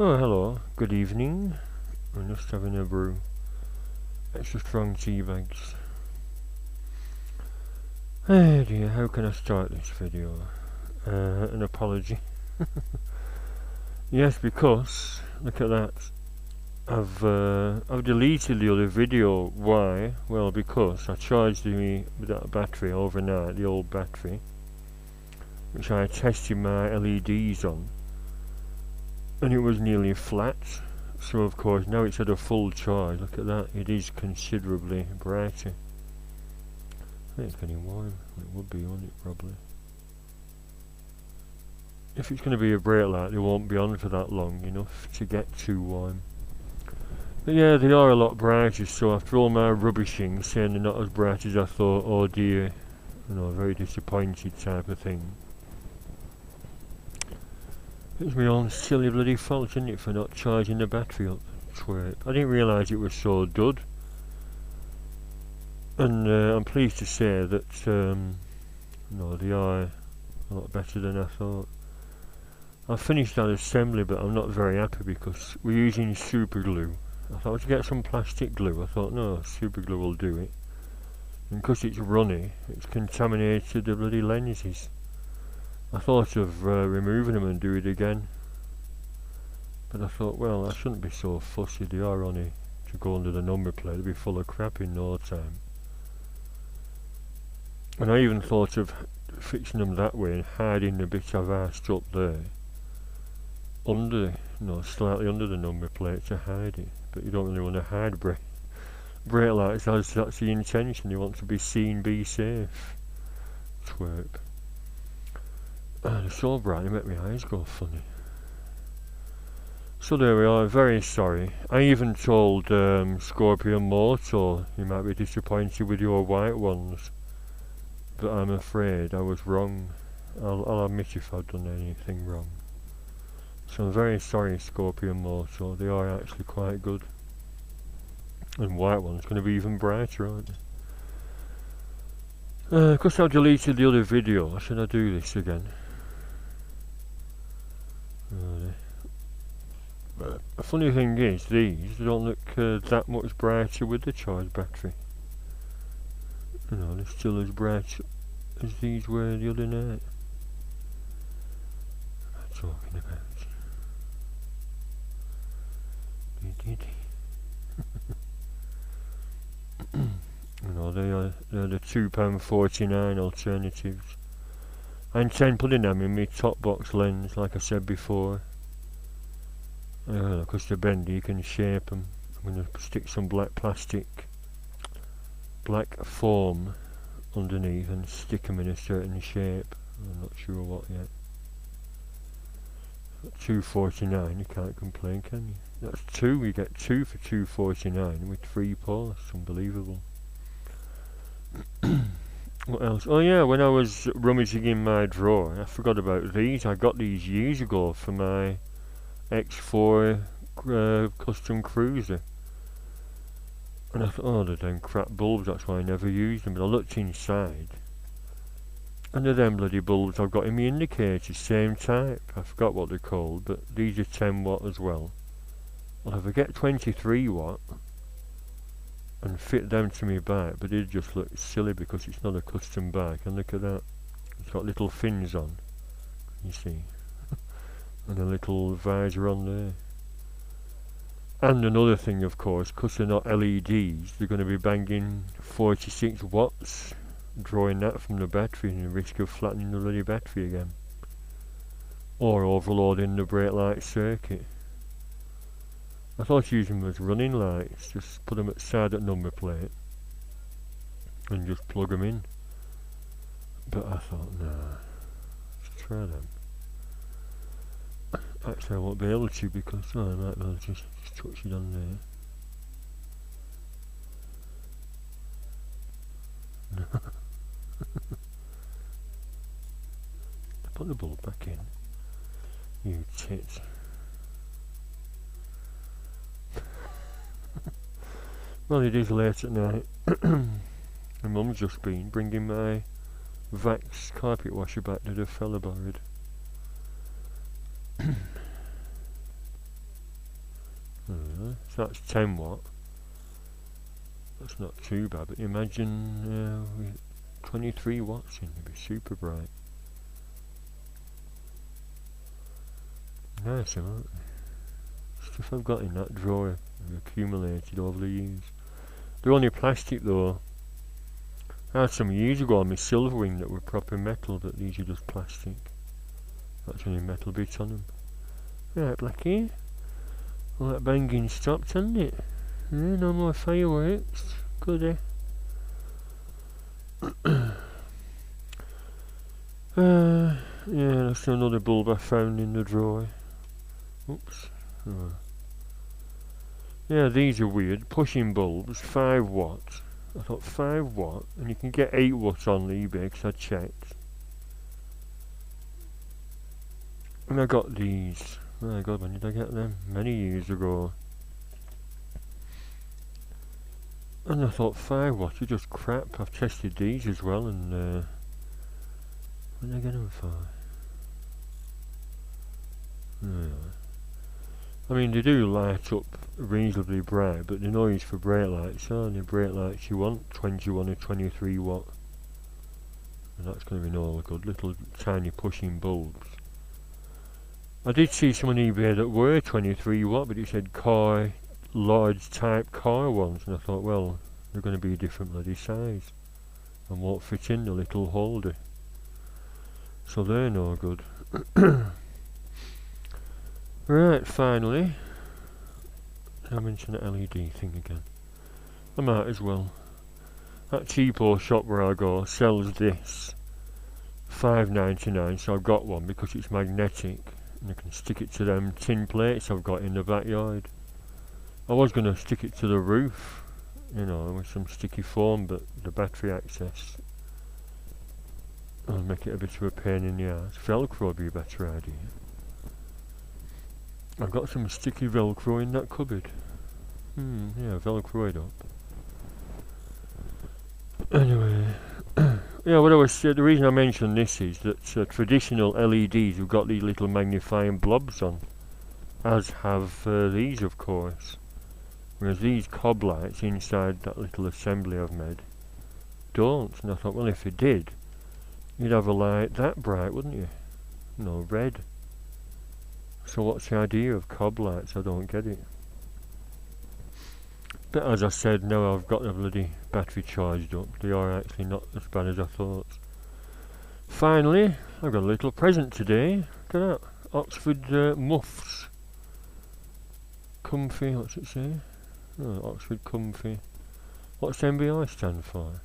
Oh, hello. Good evening. I'm just having a brew. Extra strong tea bags. Oh dear, how can I start this video? An apology. Yes, because look at that. I've deleted the other video. Why? Well, because I charged that battery overnight, the old battery, which I tested my LEDs on, and it was nearly flat. So of course now it's at a full charge. Look at that. It is considerably brighter. I think it's getting warm. It would be, wouldn't it, probably? If it's going to be a brake light, they won't be on for that long enough to get too warm. But yeah, they are a lot brighter, so after all my rubbishing, saying they're not as bright as I thought, oh dear, very disappointed type of thing. It's my own silly bloody fault, isn't it, for not charging the battery up. Twerp. I didn't realise it was so dud. And I'm pleased to say that, they are a lot better than I thought. I finished that assembly, but I'm not very happy because we're using super glue. I thought to get some plastic glue. I thought, no, super glue will do it. And because it's runny, it's contaminated the bloody lenses. I thought of removing them and do it again. But I thought, well, I shouldn't be so fussy. They are only to go under the number plate. They'll be full of crap in no time. And I even thought of fixing them that way and hiding the bit I've asked up there under, slightly under the number plate to hide it. But you don't really want to hide brake lights, that's the intention. You want to be seen, be safe. Twerp. They're so bright, they make my eyes go funny. So there we are, very sorry. I even told Scorpion Moto you might be disappointed with your white ones. But I'm afraid I was wrong. I'll admit if I've done anything wrong. So I'm very sorry, Scorpion Moto. They are actually quite good. And white one's going to be even brighter, aren't they? Because I've deleted the other video, should I do this again? The funny thing is, these don't look that much brighter with the charged battery. They're still as bright as these were the other night. What am I talking about? They're the £2.49 alternatives. I intend putting them in my top box lens, like I said before. Because they're bendy, you can shape them. I'm going to stick some black foam underneath and stick them in a certain shape. I'm not sure what yet. $2.49, you can't complain, can you? That's two, you get two for $2.49 with 3 posts. Unbelievable. What else? Oh yeah, when I was rummaging in my drawer, I forgot about these. I got these years ago for my X4 custom cruiser. And I thought, oh, they're them crap bulbs, that's why I never used them. But I looked inside, and they're them bloody bulbs I've got in my indicators, same type. I forgot what they're called, but these are 10 watt as well. Well, if I get 23 watt and fit them to my bike, but it just looks silly because it's not a custom bike. And look at that, it's got little fins on, you see, and a little visor on there. And another thing, of course, because they're not LEDs, they're going to be banging 46 watts, drawing that from the battery, and the risk of flattening the bloody battery again, or overloading the brake light circuit. I thought using them as running lights, just put them at side at number plate and just plug them in. But I thought, nah, let's try them. Actually I won't be able to because I might be able to just touch it on there. Put the bulb back in, you tit. Well, it is late at night. My mum's just been bringing my Vax carpet washer back to the fella borrowed. actually. So that's 10 watt. That's not too bad, but imagine with 23 watts in, it'd be super bright. Nice, aren't they? Stuff I've got in that drawer, I've accumulated over the years. They're only plastic though. I had some years ago on my silver wing that were proper metal, but these are just plastic. That's only metal bits on them. Right, Blackie. All that banging stopped, hasn't it? Yeah, no more fireworks. Good, yeah, that's another bulb I found in the drawer. Oops. Oh. Yeah, these are weird. Pushing bulbs, 5 watts. I thought 5 watt, and you can get 8 watts on eBay because I checked. And I got these. Oh my god, when did I get them? Many years ago. And I thought 5 watts are just crap. I've tested these as well, and when did I get them for? Yeah. I mean, they do light up reasonably bright, but the noise for brake lights are the brake lights you want, 21 or 23 watt. And that's going to be no good, little tiny pushing bulbs. I did see some on eBay that were 23 watt, but it said car, large type car ones, and I thought, well, they're going to be a different bloody size and won't fit in the little holder. So they're no good. Right, finally, I mentioned the LED thing again. I might as well. That cheapo shop where I go sells this $5.99, so I've got one because it's magnetic and I can stick it to them tin plates I've got in the backyard. I was going to stick it to the roof, you know, with some sticky foam, but the battery access will make it a bit of a pain in the ass. Velcro would be a better idea. I've got some sticky Velcro in that cupboard. Yeah, Velcro it up. Anyway, yeah, what I was the reason I mentioned this is that traditional LEDs have got these little magnifying blobs on, as have these, of course. Whereas these COB lights inside that little assembly I've made don't. And I thought, well, if it did, you'd have a light that bright, wouldn't you? No, red. So what's the idea of COB lights? I don't get it. But as I said, now I've got the bloody battery charged up. They are actually not as bad as I thought. Finally, I've got a little present today. Look at that. Oxford muffs. Comfy, what's it say? Oh, Oxford Comfy. What's MBI stand for?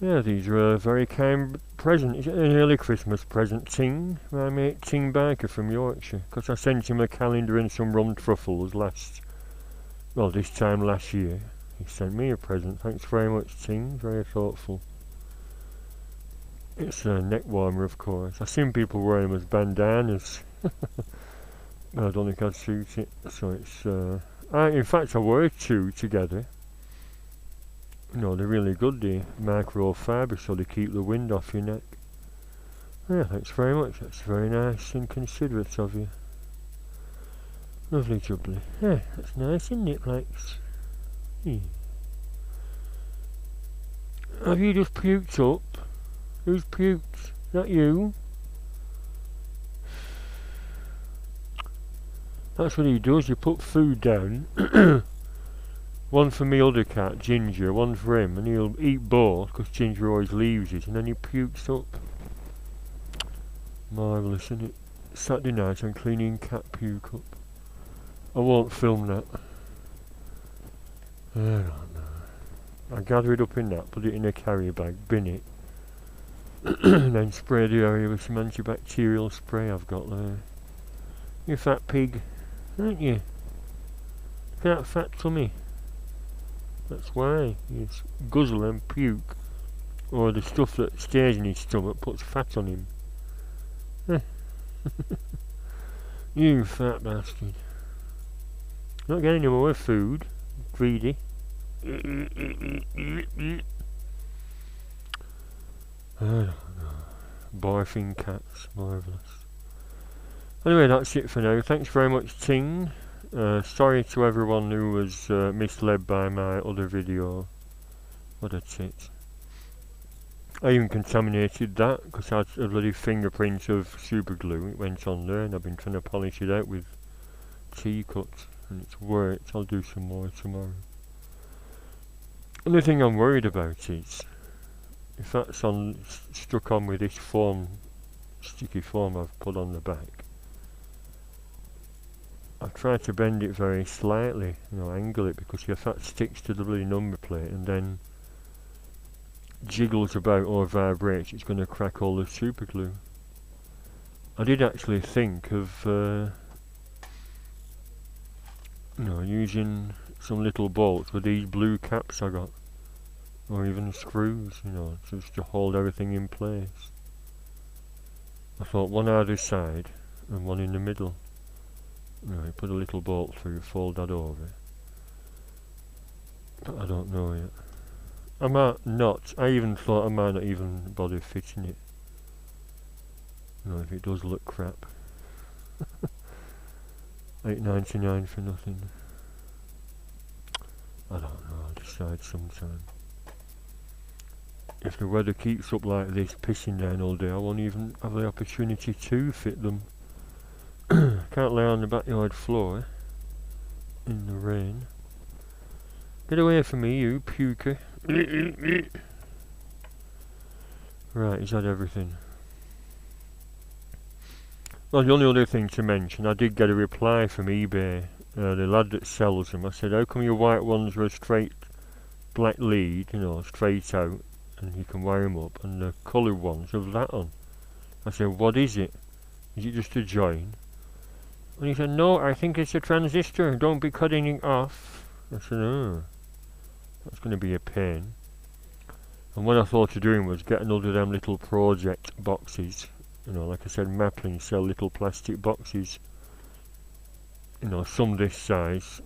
Yeah, these are a very kind present. It's an early Christmas present, Ting. My mate TingBiker from Yorkshire. Because I sent him a calendar and some rum truffles this time last year. He sent me a present. Thanks very much, Ting. Very thoughtful. It's a neck warmer, of course. I've seen people wearing them as bandanas. I don't think I'd suit it. So it's... in fact, I wore 2 together. No, they're really good, the microfiber, so they keep the wind off your neck. Yeah, thanks very much. That's very nice and considerate of you. Lovely jubbly. Yeah, that's nice, isn't it, Lex? Have you just puked up? Who's puked? Is that you? That's what he does, you put food down. One for me other cat, Ginger, one for him, and he'll eat both, because Ginger always leaves it, and then he pukes up. Marvellous, isn't it? Saturday night I'm cleaning cat puke up. I won't film that. I don't know. I gather it up in that, put it in a carrier bag, bin it, and then spray the area with some antibacterial spray I've got there. You fat pig, aren't you? Look at that fat tummy. That's why you guzzle and puke, or the stuff that stays in his stomach puts fat on him. You fat bastard. Not getting any more food, greedy. I don't know. Barfing cats, marvellous. Anyway, that's it for now. Thanks very much, Ting. Sorry to everyone who was misled by my other video. What a tit. I even contaminated that because I had a bloody fingerprint of super glue. It went on there and I've been trying to polish it out with T-cuts and it's worked. I'll do some more tomorrow. Only thing I'm worried about is if that's stuck on with this foam, sticky foam I've put on the back. I've tried to bend it very slightly, angle it, because if that sticks to the bloody number plate and then jiggles about or vibrates, it's going to crack all the super glue. I did actually think of using some little bolts with these blue caps I got, or even screws, just to hold everything in place. I thought one either side and one in the middle. Put a little bolt through, fold that over. But I don't know yet. I might not. I even thought I might not even bother fitting it. If it does look crap. $8.99 for nothing. I don't know, I'll decide sometime. If the weather keeps up like this, pissing down all day, I won't even have the opportunity to fit them. Can't lay on the backyard floor in the rain. Get away from me, you puker. Right, is that everything? Well, the only other thing to mention, I did get a reply from eBay, the lad that sells them. I said, how come your white ones are a straight black lead, straight out, and you can wire them up, and the coloured ones have that on? I said, what is it? Is it just a join? And he said, no, I think it's a transistor, don't be cutting it off. I said, oh, that's going to be a pain. And what I thought of doing was get another of them little project boxes. Like I said, Maplin sell little plastic boxes. Some this size,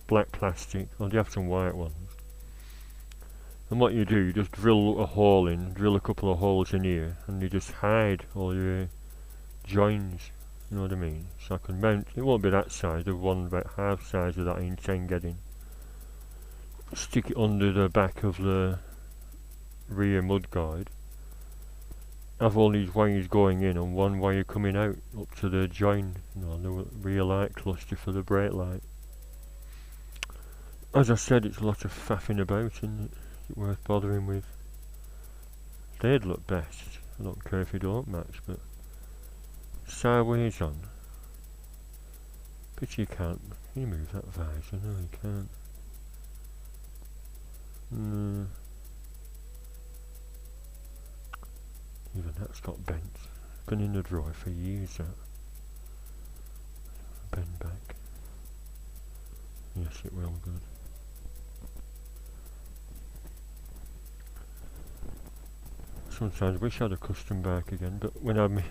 black plastic, or do you have some white ones? And what you do, you just drill a hole in, drill a couple of holes in here, and you just hide all your joins. You know what I mean? So I can mount, it won't be that size, the one about half size of that I intend getting. Stick it under the back of the rear mudguard. Have all these wires going in and one wire coming out up to the join, the rear light cluster for the brake light. As I said, it's a lot of faffing about, isn't it? Is it worth bothering with? They'd look best. I don't care if they don't match, but sideways on. But you can't. Can you move that visor? No, you can't. No. Even that's got bent. Been in the drawer for years, that. Bend back. Yes, it will, good. Sometimes I wish I had a custom bike again, but when I had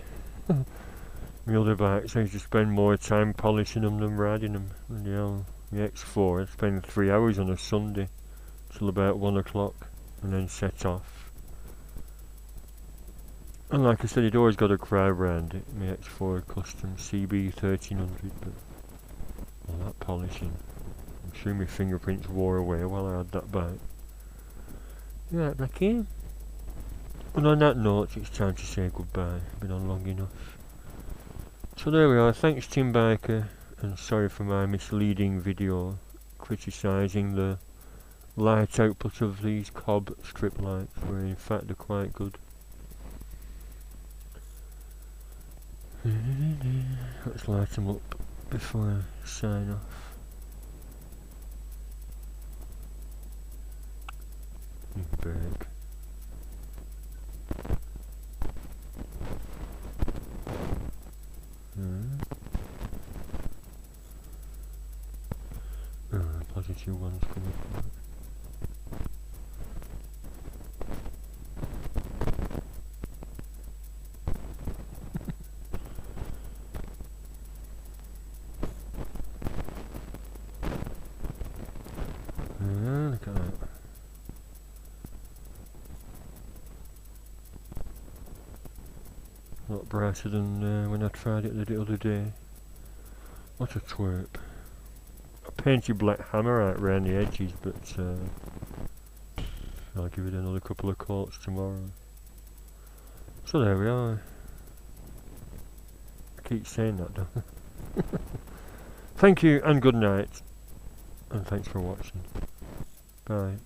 my other bikes, I used to spend more time polishing them than riding them. And my X4, I'd spend 3 hours on a Sunday till about 1 o'clock and then set off. And like I said, you'd always got a crowd round it, my X4 custom CB 1300, but all that polishing, I'm sure my fingerprints wore away while I had that bike. Right, back here. And on that note, it's time to say goodbye. Been on long enough. So there we are, thanks TingBiker, and sorry for my misleading video criticising the light output of these COB strip lights, where in fact they're quite good. Let's light them up before I sign off. Brake. Positive ones coming from it. Look at that. A lot brighter than when I tried it the other day. What a twerp. painted black hammer out around the edges, but I'll give it another couple of coats tomorrow. So there we are. I keep saying that, don't I? Thank you and good night, and thanks for watching. Bye.